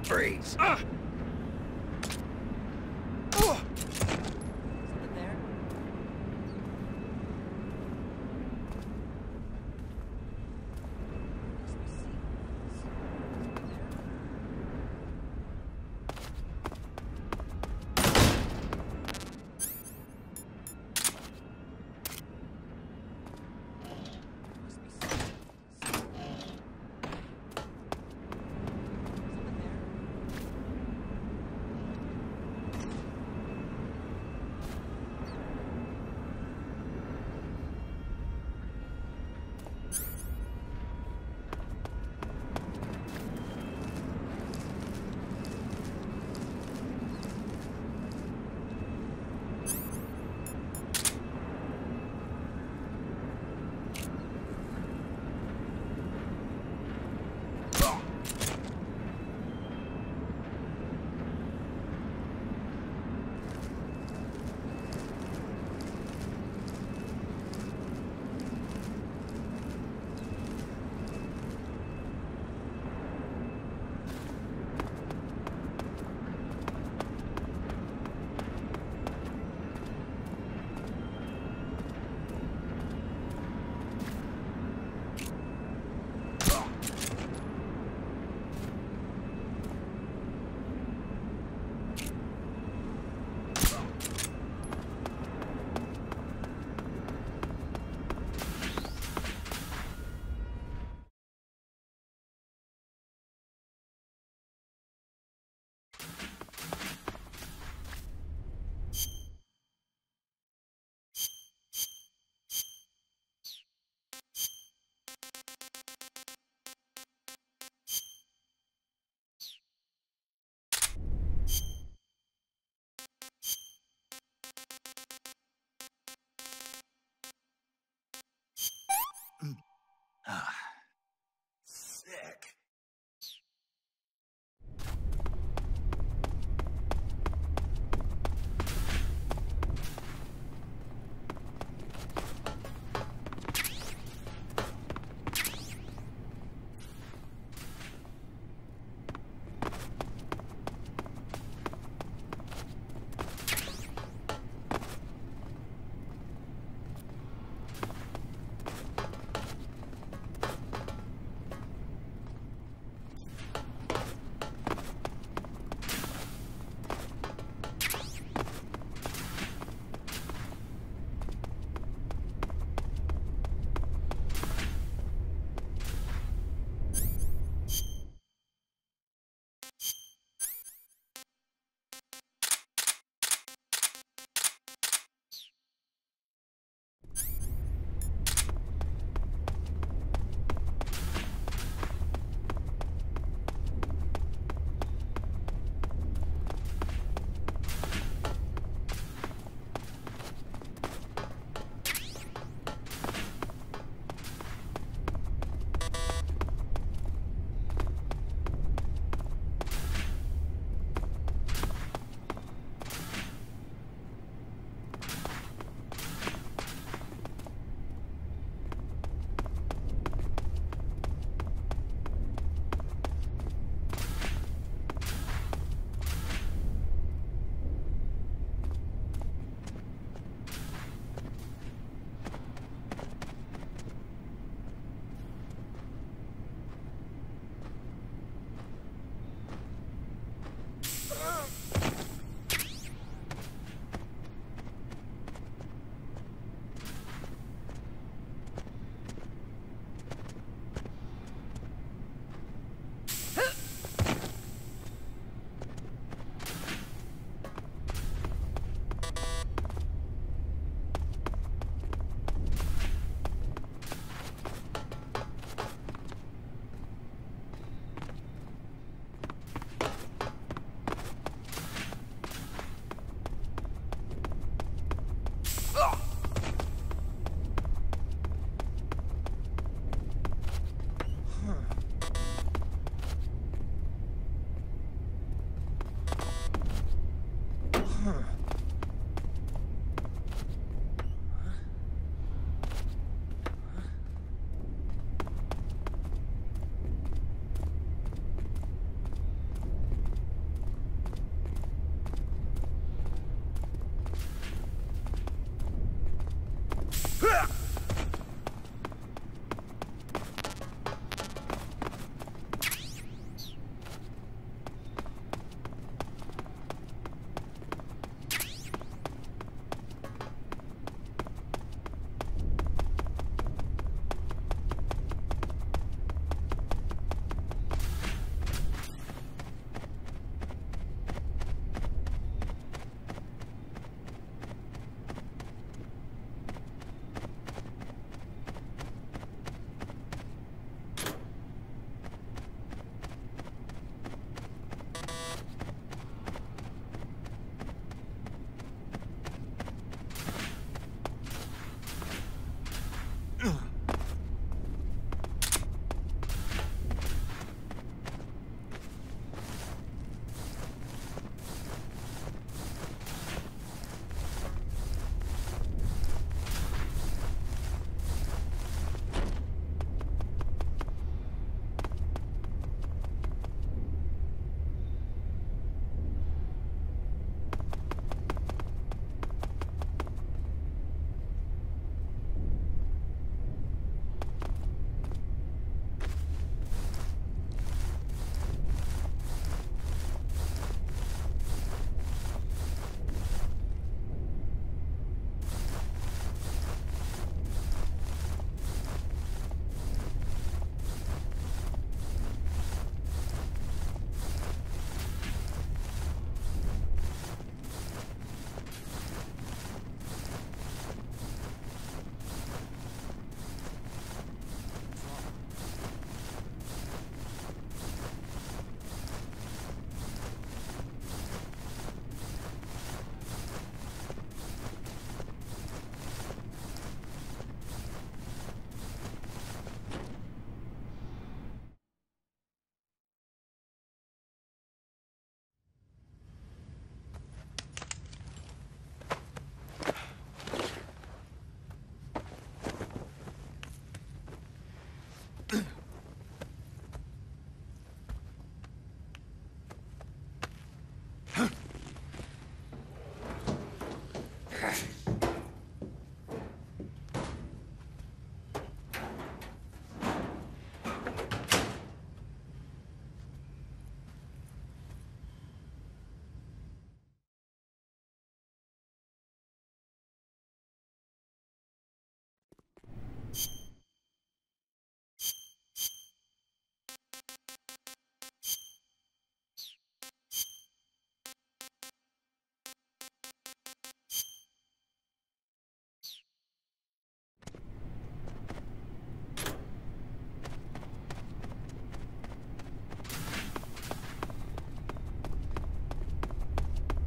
Freeze! Something there? Must be secrets. Something there? Must be secrets. Something there? Sick.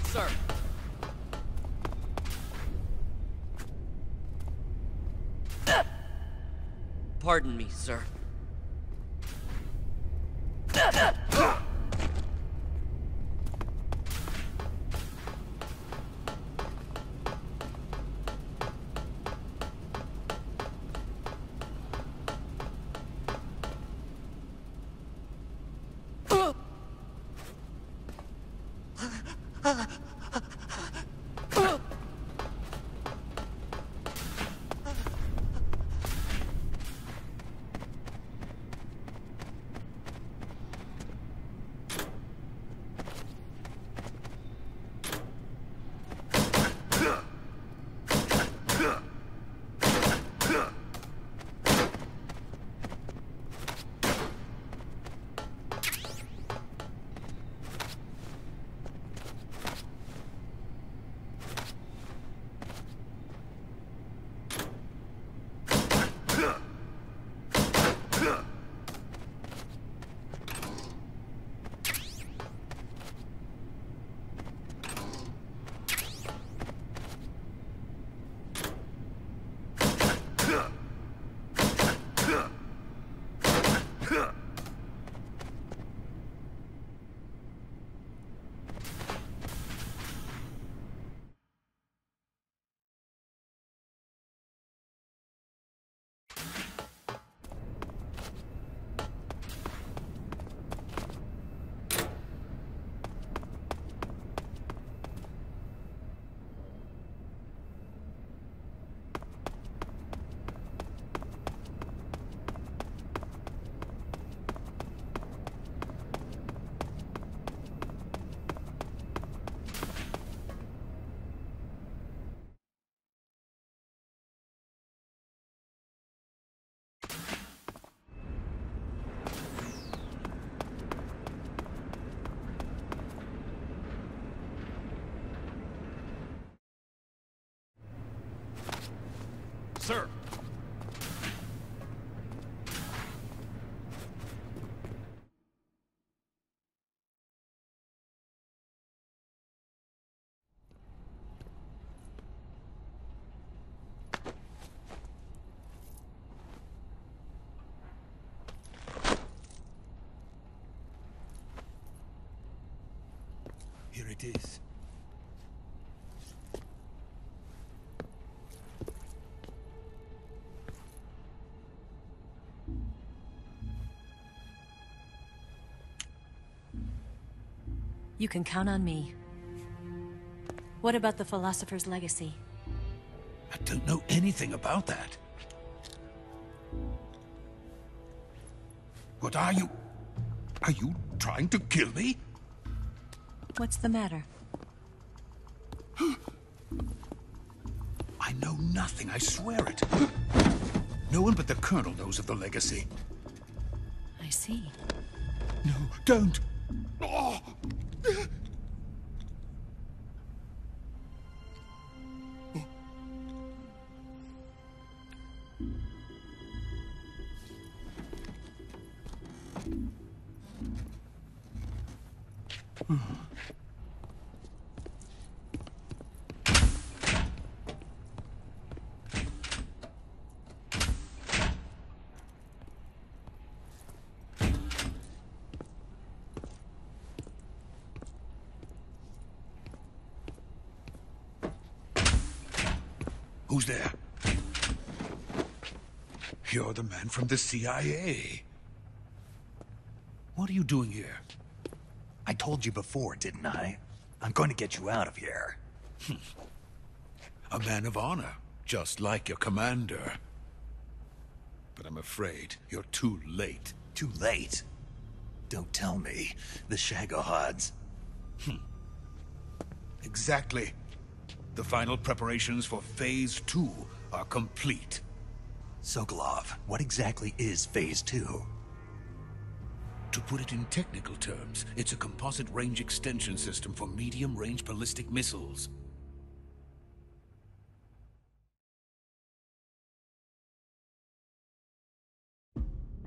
Sir. Pardon me, sir. Sir! Here it is. You can count on me. What about the philosopher's legacy? I don't know anything about that. What are you? Are you trying to kill me? What's the matter? I know nothing, I swear it. No one but the Colonel knows of the legacy. I see. No, don't! Oh. Who's there? You're the man from the CIA. What are you doing here? I told you before, didn't I? I'm going to get you out of here. A man of honor, just like your commander. But I'm afraid you're too late. Too late? Don't tell me. The Shagohods. Exactly. The final preparations for Phase 2 are complete. Sokolov, what exactly is Phase 2? To put it in technical terms, it's a composite range extension system for medium-range ballistic missiles.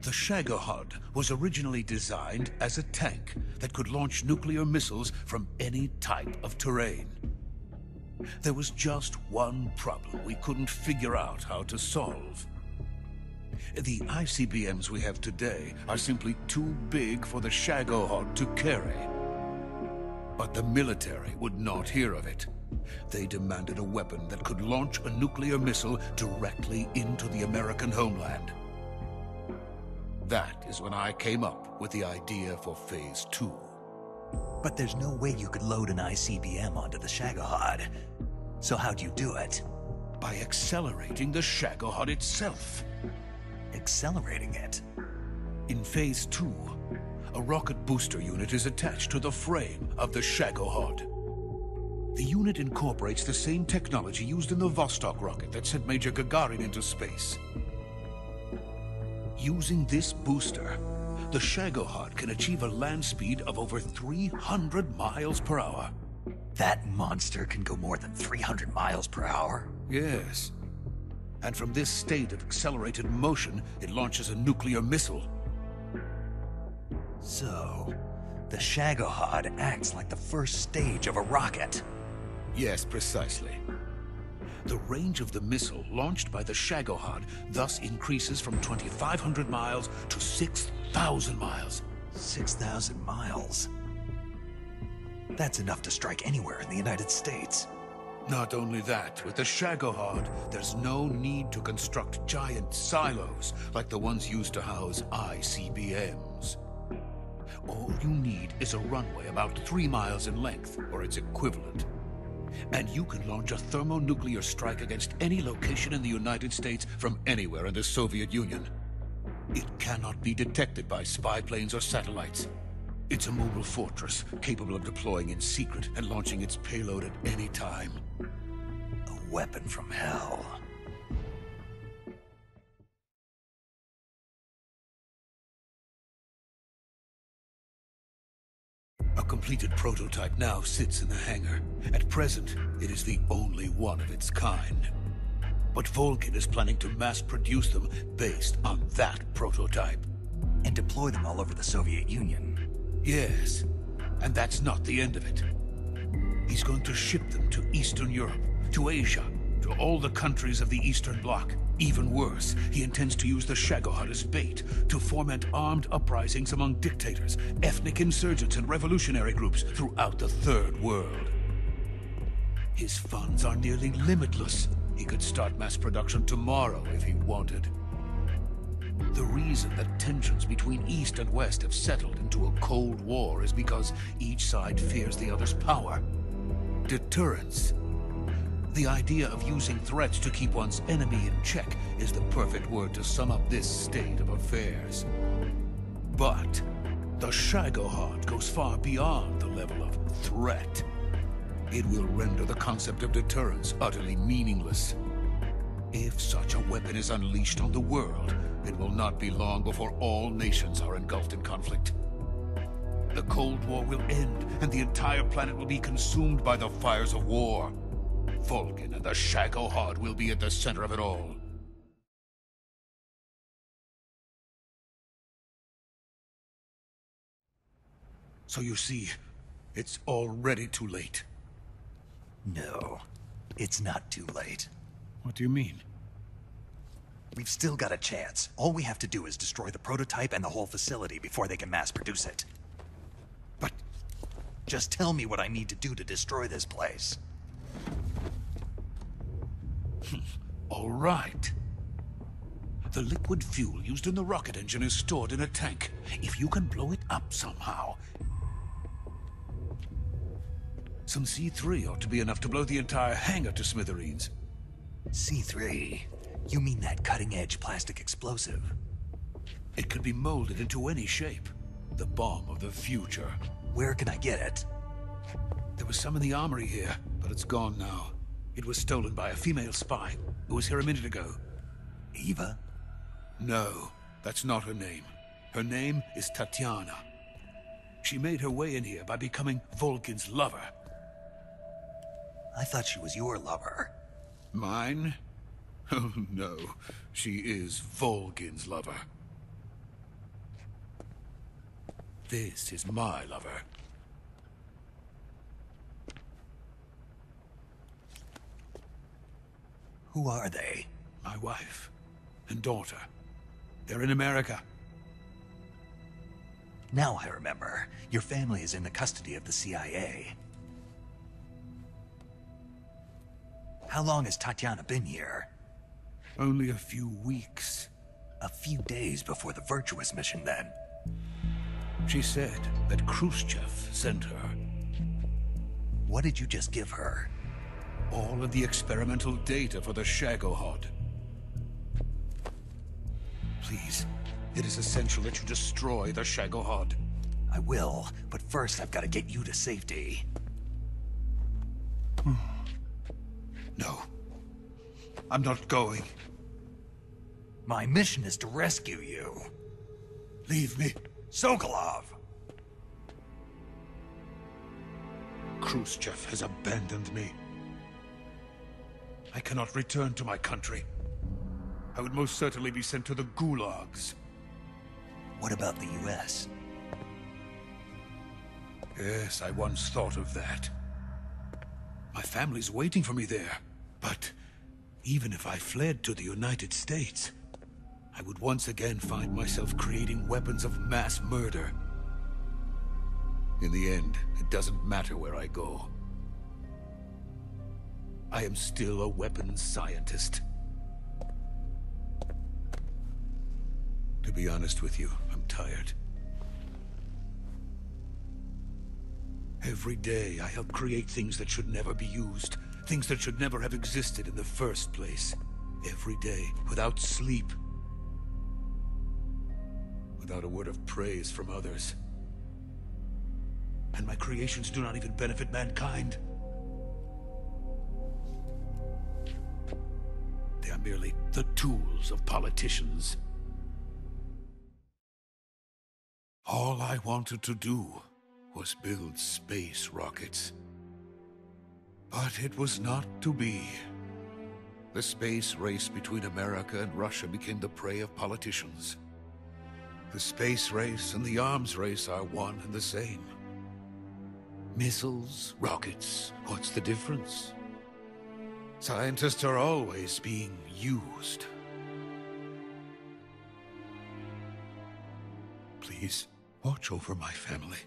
The Shagohod was originally designed as a tank that could launch nuclear missiles from any type of terrain. There was just one problem we couldn't figure out how to solve. The ICBMs we have today are simply too big for the Shagohod to carry. But the military would not hear of it. They demanded a weapon that could launch a nuclear missile directly into the American homeland. That is when I came up with the idea for Phase 2. But there's no way you could load an ICBM onto the Shagohod. So how'd you do it? By accelerating the Shagohod itself. Accelerating it? In Phase 2, a rocket booster unit is attached to the frame of the Shagohod. The unit incorporates the same technology used in the Vostok rocket that sent Major Gagarin into space. Using this booster, the Shagohod can achieve a land speed of over 300 miles per hour. That monster can go more than 300 miles per hour? Yes. And from this state of accelerated motion, it launches a nuclear missile. So, the Shagohod acts like the first stage of a rocket. Yes, precisely. The range of the missile launched by the Shagohod thus increases from 2,500 miles to 6,000 miles. 6,000 miles? That's enough to strike anywhere in the United States. Not only that, with the Shagohod, there's no need to construct giant silos like the ones used to house ICBMs. All you need is a runway about 3 miles in length, or its equivalent. And you can launch a thermonuclear strike against any location in the United States from anywhere in the Soviet Union. It cannot be detected by spy planes or satellites. It's a mobile fortress, capable of deploying in secret and launching its payload at any time. A weapon from hell. A completed prototype now sits in the hangar. At present, it is the only one of its kind. But Volgin is planning to mass-produce them based on that prototype. And deploy them all over the Soviet Union. Yes, and that's not the end of it. He's going to ship them to Eastern Europe, to Asia, to all the countries of the Eastern Bloc. Even worse, he intends to use the Shagohod as bait to foment armed uprisings among dictators, ethnic insurgents, and revolutionary groups throughout the Third World. His funds are nearly limitless. He could start mass production tomorrow if he wanted. The reason that tensions between East and West have settled into a Cold War is because each side fears the other's power. Deterrence. The idea of using threats to keep one's enemy in check is the perfect word to sum up this state of affairs. But the Shagohod goes far beyond the level of threat. It will render the concept of deterrence utterly meaningless. If such a weapon is unleashed on the world, it will not be long before all nations are engulfed in conflict. The Cold War will end, and the entire planet will be consumed by the fires of war. Volgin and the Shagohod will be at the center of it all. So you see, it's already too late. No, it's not too late. What do you mean? We've still got a chance. All we have to do is destroy the prototype and the whole facility before they can mass produce it. But just tell me what I need to do to destroy this place. All right. The liquid fuel used in the rocket engine is stored in a tank. If you can blow it up somehow... Some C3 ought to be enough to blow the entire hangar to smithereens. C3? You mean that cutting-edge plastic explosive? It could be molded into any shape. The bomb of the future. Where can I get it? There was some in the armory here, but it's gone now. It was stolen by a female spy who was here a minute ago. Eva? No, that's not her name. Her name is Tatiana. She made her way in here by becoming Volkin's lover. I thought she was your lover. Mine? Oh no, she is Volkin's lover. This is my lover. Who are they? My wife and daughter. They're in America. Now I remember. Your family is in the custody of the CIA. How long has Tatiana been here? Only a few weeks. A few days before the Virtuous mission, then. She said that Khrushchev sent her. What did you just give her? All of the experimental data for the Shagohod. Please, it is essential that you destroy the Shagohod. I will, but first I've got to get you to safety. No. I'm not going. My mission is to rescue you. Leave me. Sokolov! Khrushchev has abandoned me. I cannot return to my country. I would most certainly be sent to the gulags. What about the US? Yes, I once thought of that. My family's waiting for me there. But even if I fled to the United States, I would once again find myself creating weapons of mass murder. In the end, it doesn't matter where I go. I am still a weapons scientist. To be honest with you, I'm tired. Every day I help create things that should never be used, things that should never have existed in the first place. Every day, without sleep. Without a word of praise from others. And my creations do not even benefit mankind. They are merely the tools of politicians. All I wanted to do was build space rockets. But it was not to be. The space race between America and Russia became the prey of politicians. The space race and the arms race are one and the same. Missiles, rockets, what's the difference? Scientists are always being used. Please, watch over my family.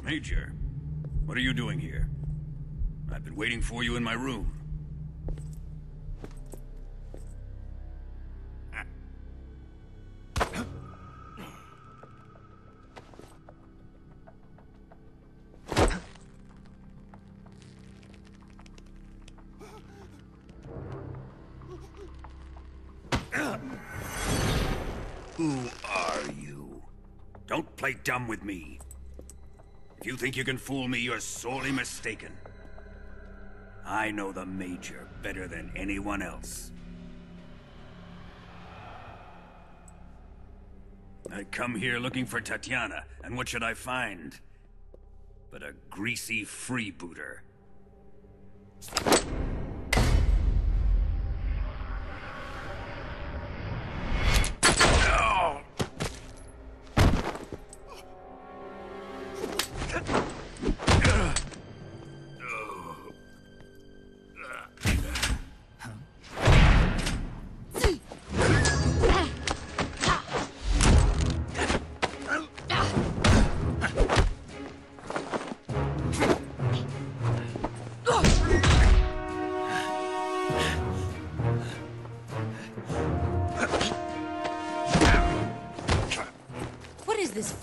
Major, what are you doing here? I've been waiting for you in my room. Who are you? Don't play dumb with me. If you think you can fool me, you're sorely mistaken. I know the Major better than anyone else. I come here looking for Tatiana, and what should I find? But a greasy freebooter.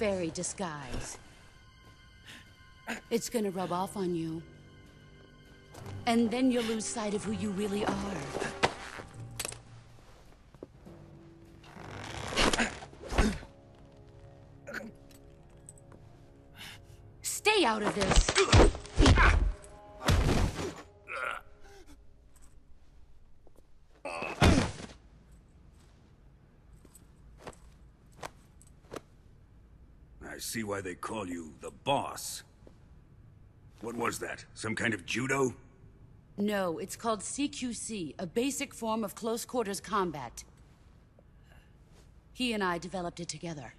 fairy disguise. It's gonna rub off on you. And then you'll lose sight of who you really are. Stay out of this! I see why they call you the boss. What was that? Some kind of judo? No, it's called CQC, a basic form of close quarters combat. He and I developed it together.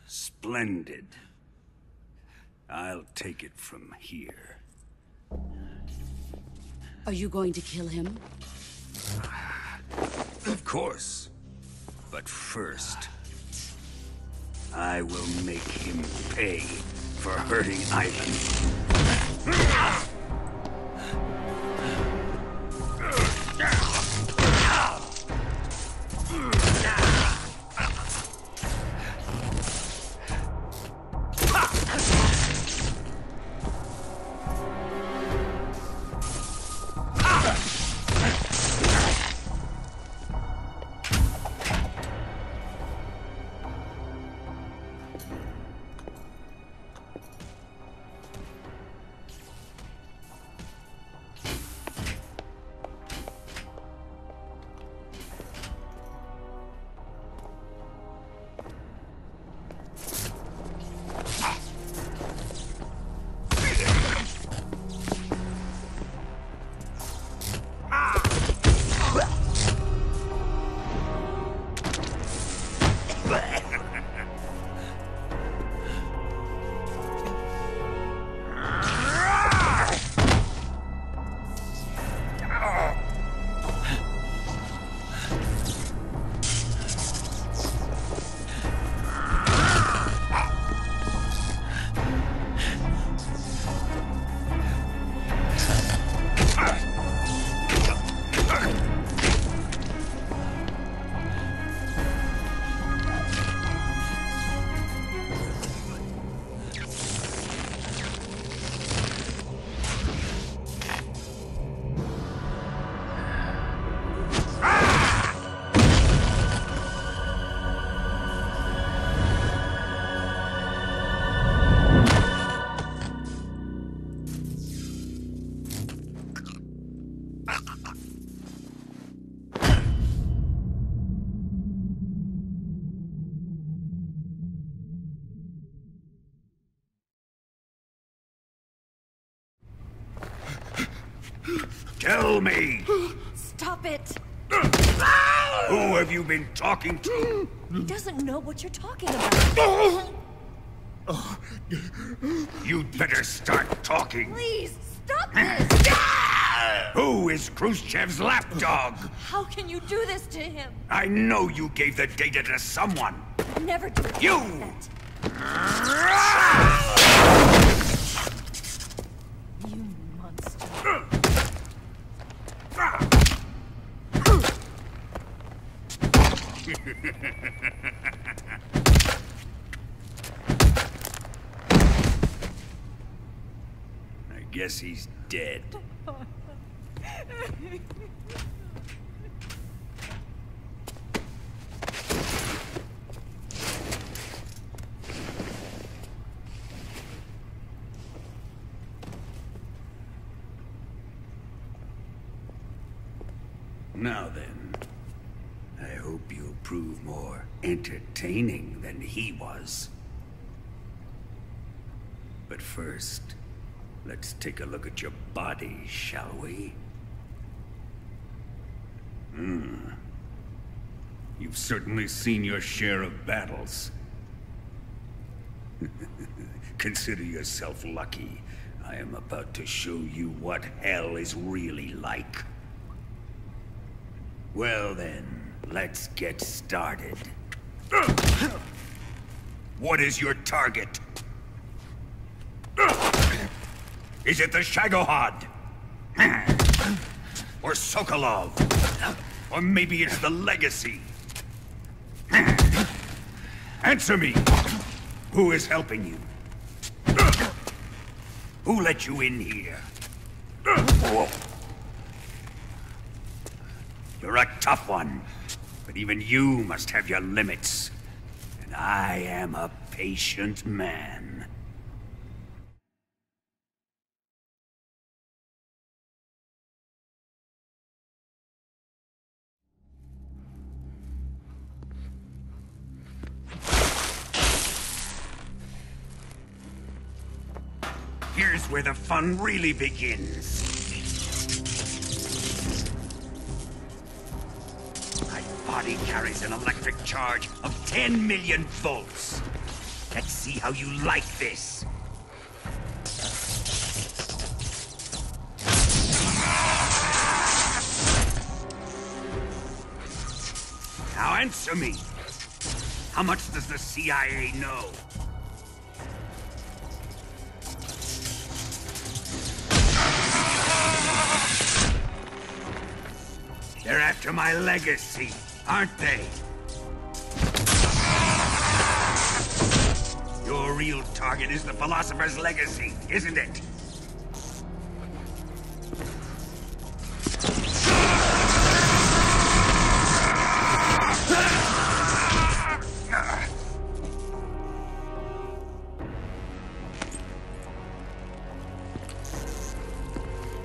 Splendid. I'll take it from here. Are you going to kill him? Of course. But first, I will make him pay for hurting Ivan. Tell me! Stop it! Who have you been talking to? He doesn't know what you're talking about. You'd better start talking. Please, stop this! Who is Khrushchev's lapdog? How can you do this to him? I know you gave the data to someone. Never do it. You! You monster. I guess he's dead. Now then, I hope you'll prove more entertaining than he was. But first, let's take a look at your body, shall we? You've certainly seen your share of battles. Consider yourself lucky. I am about to show you what hell is really like. Well then, let's get started. What is your target? Is it the Shagohod? Or Sokolov? Or maybe it's the Legacy? Answer me! Who is helping you? Who let you in here? You're a tough one, but even you must have your limits. And I am a patient man. Here's where the fun really begins. My body carries an electric charge of 10 million volts. Let's see how you like this. Now answer me. How much does the CIA know? They're after my legacy, aren't they? Your real target is the Philosopher's legacy, isn't it?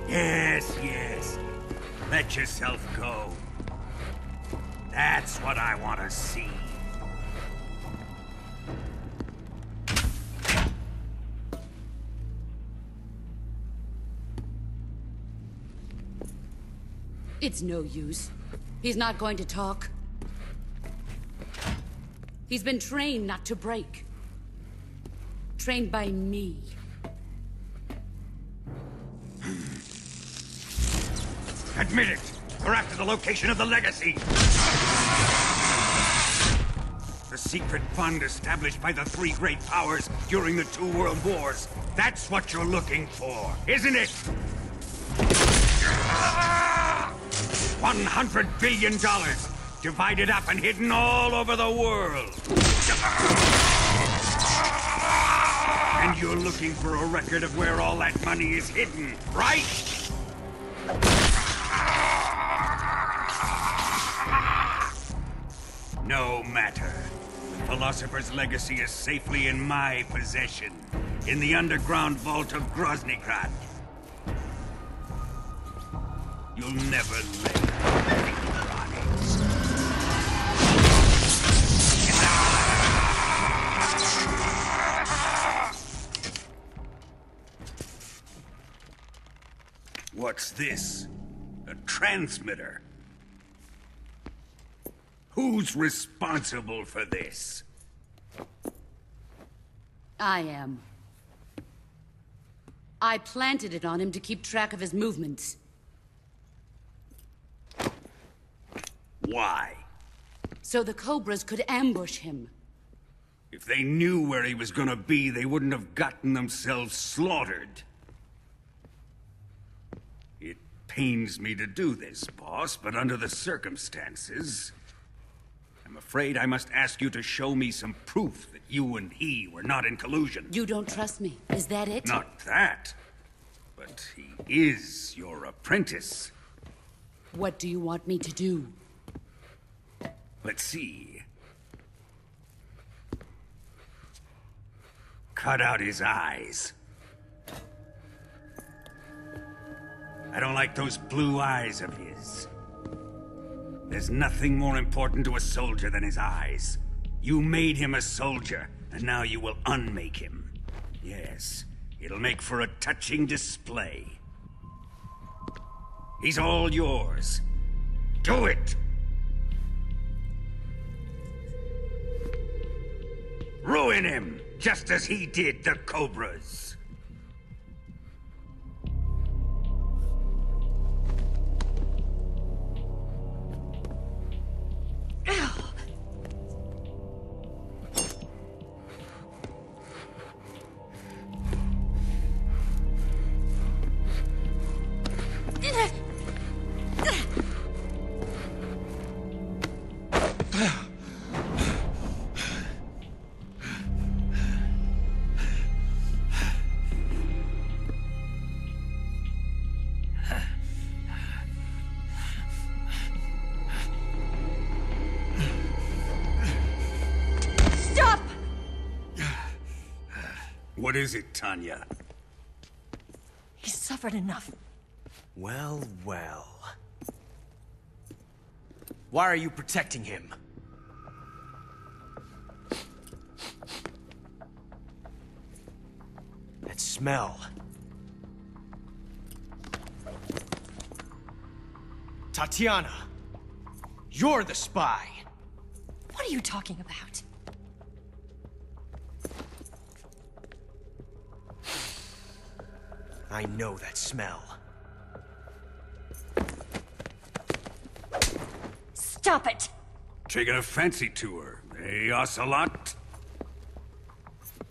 Yes. Let yourself go. That's what I want to see. It's no use. He's not going to talk. He's been trained not to break. Trained by me. Admit it! We're after the location of the legacy! The secret fund established by the three great powers during the 2 world wars. That's what you're looking for, isn't it? $100 billion, divided up and hidden all over the world. And you're looking for a record of where all that money is hidden, right? No matter. The Philosopher's legacy is safely in my possession, in the underground vault of Grozny Grad. You'll never lay finger on it. What's this? A transmitter? Who's responsible for this? I am. I planted it on him to keep track of his movements. Why? So the Cobras could ambush him. If they knew where he was gonna be, they wouldn't have gotten themselves slaughtered. It pains me to do this, boss, but under the circumstances, I'm afraid I must ask you to show me some proof that you and he were not in collusion. You don't trust me, is that it? Not that, but he is your apprentice. What do you want me to do? Let's see. Cut out his eyes. I don't like those blue eyes of his. There's nothing more important to a soldier than his eyes. You made him a soldier, and now you will unmake him. Yes, it'll make for a touching display. He's all yours. Do it! Ruin him, just as he did the Cobras. Stop! What is it, Tanya? He's suffered enough. Well, well. Why are you protecting him? That smell. Tatiana! You're the spy! What are you talking about? I know that smell. Stop it! Taking a fancy to her, eh, Ocelot?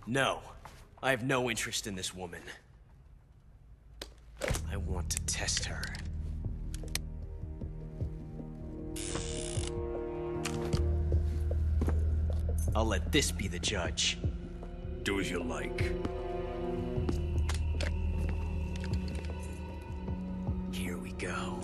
No. I have no interest in this woman. I want to test her. I'll let this be the judge. Do as you like. Here we go.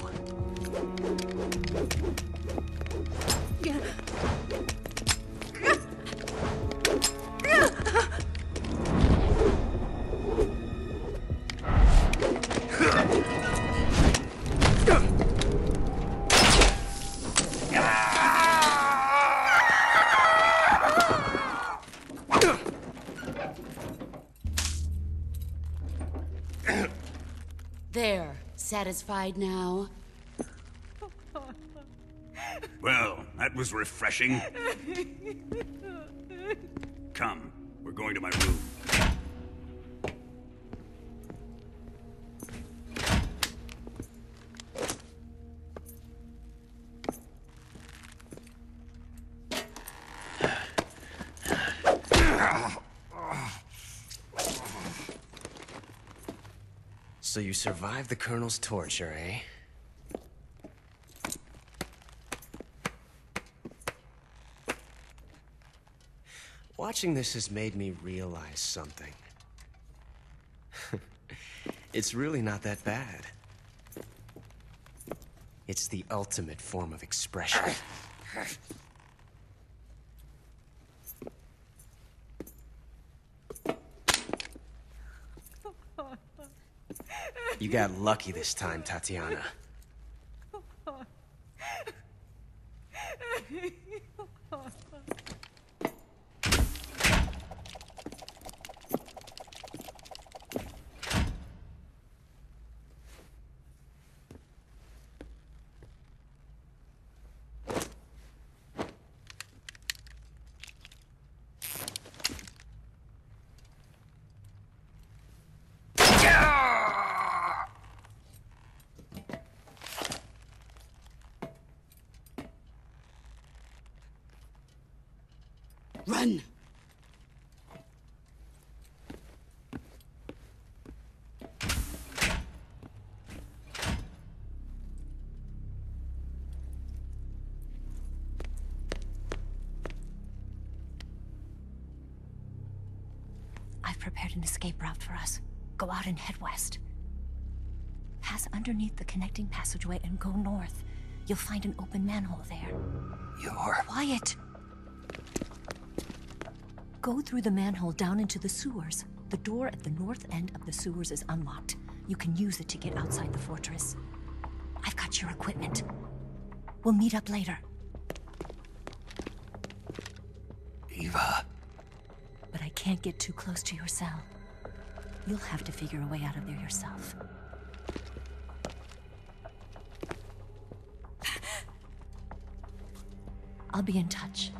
There. Satisfied now? Well, that was refreshing. Come, we're going to my room. So you survived the Colonel's torture, eh? Watching this has made me realize something. It's really not that bad. It's the ultimate form of expression. You got lucky this time, Tatiana. Run! I've prepared an escape route for us. Go out and head west. Pass underneath the connecting passageway and go north. You'll find an open manhole there. You're... Quiet! Go through the manhole down into the sewers. The door at the north end of the sewers is unlocked. You can use it to get outside the fortress. I've got your equipment. We'll meet up later. Eva... But I can't get too close to your cell. You'll have to figure a way out of there yourself. I'll be in touch.